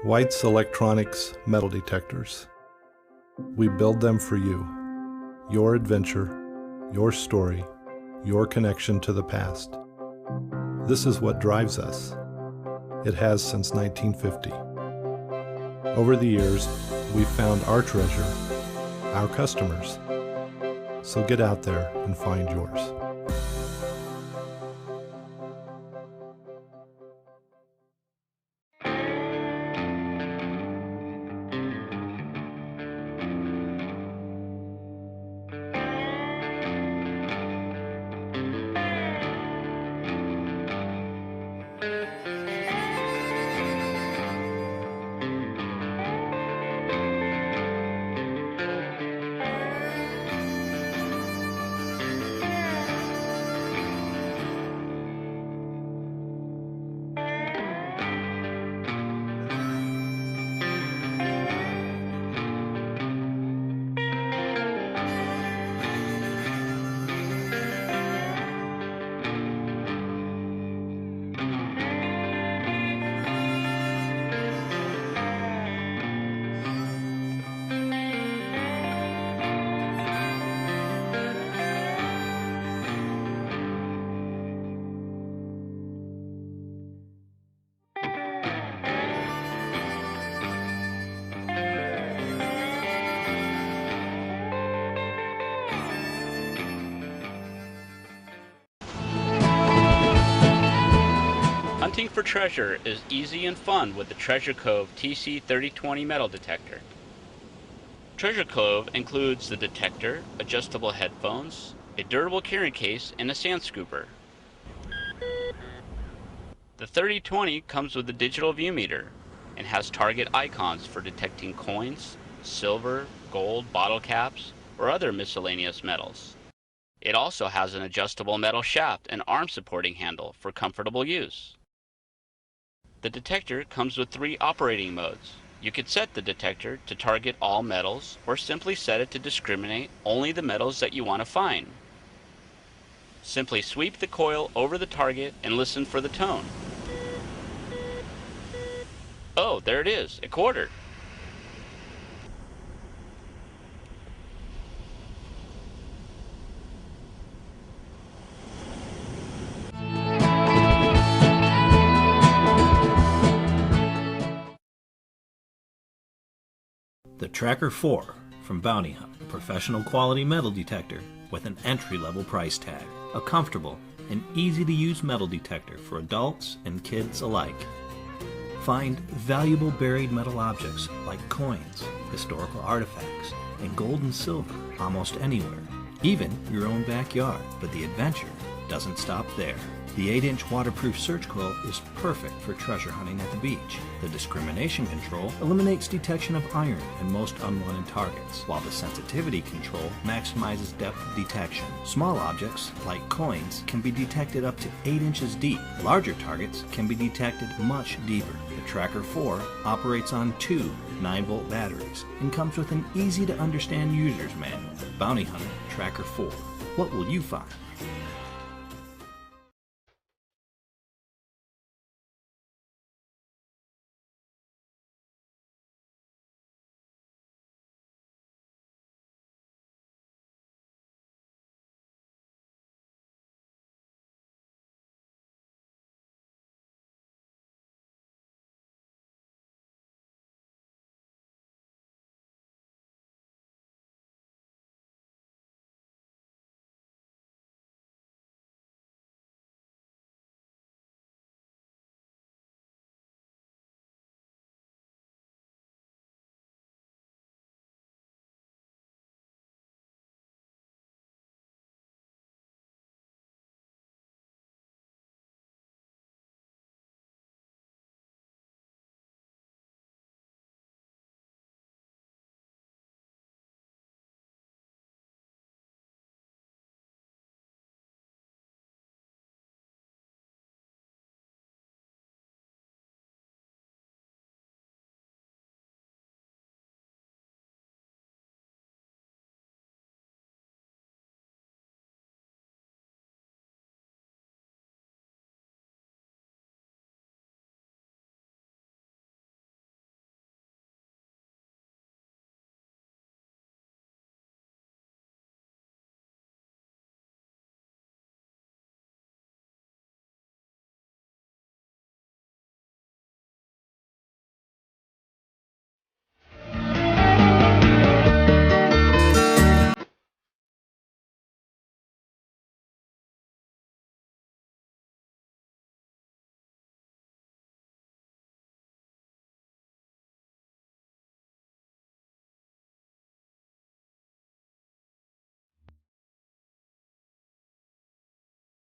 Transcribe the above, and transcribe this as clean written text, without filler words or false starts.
White's Electronics metal detectors. We build them for you. Your adventure, your story, your connection to the past. This is what drives us. It has since 1950. Over the years, we've found our treasure, our customers. So get out there and find yours. Hunting for treasure is easy and fun with the Treasure Cove TC3020 metal detector. Treasure Cove includes the detector, adjustable headphones, a durable carrying case, and a sand scooper. The 3020 comes with a digital view meter and has target icons for detecting coins, silver, gold, bottle caps, or other miscellaneous metals. It also has an adjustable metal shaft and arm supporting handle for comfortable use. The detector comes with 3 operating modes. You could set the detector to target all metals or simply set it to discriminate only the metals that you want to find. Simply sweep the coil over the target and listen for the tone. Oh, there it is, a quarter. The Tracker 4 from Bounty Hunt, a professional quality metal detector with an entry-level price tag. A comfortable and easy-to-use metal detector for adults and kids alike. Find valuable buried metal objects like coins, historical artifacts, and gold and silver almost anywhere, even your own backyard. But the adventure doesn't stop there. The 8-inch waterproof search coil is perfect for treasure hunting at the beach. The discrimination control eliminates detection of iron and most unwanted targets, while the sensitivity control maximizes depth of detection. Small objects, like coins, can be detected up to 8 inches deep. Larger targets can be detected much deeper. The Tracker 4 operates on 2 9-volt batteries and comes with an easy-to-understand user's manual. Bounty Hunter Tracker 4. What will you find?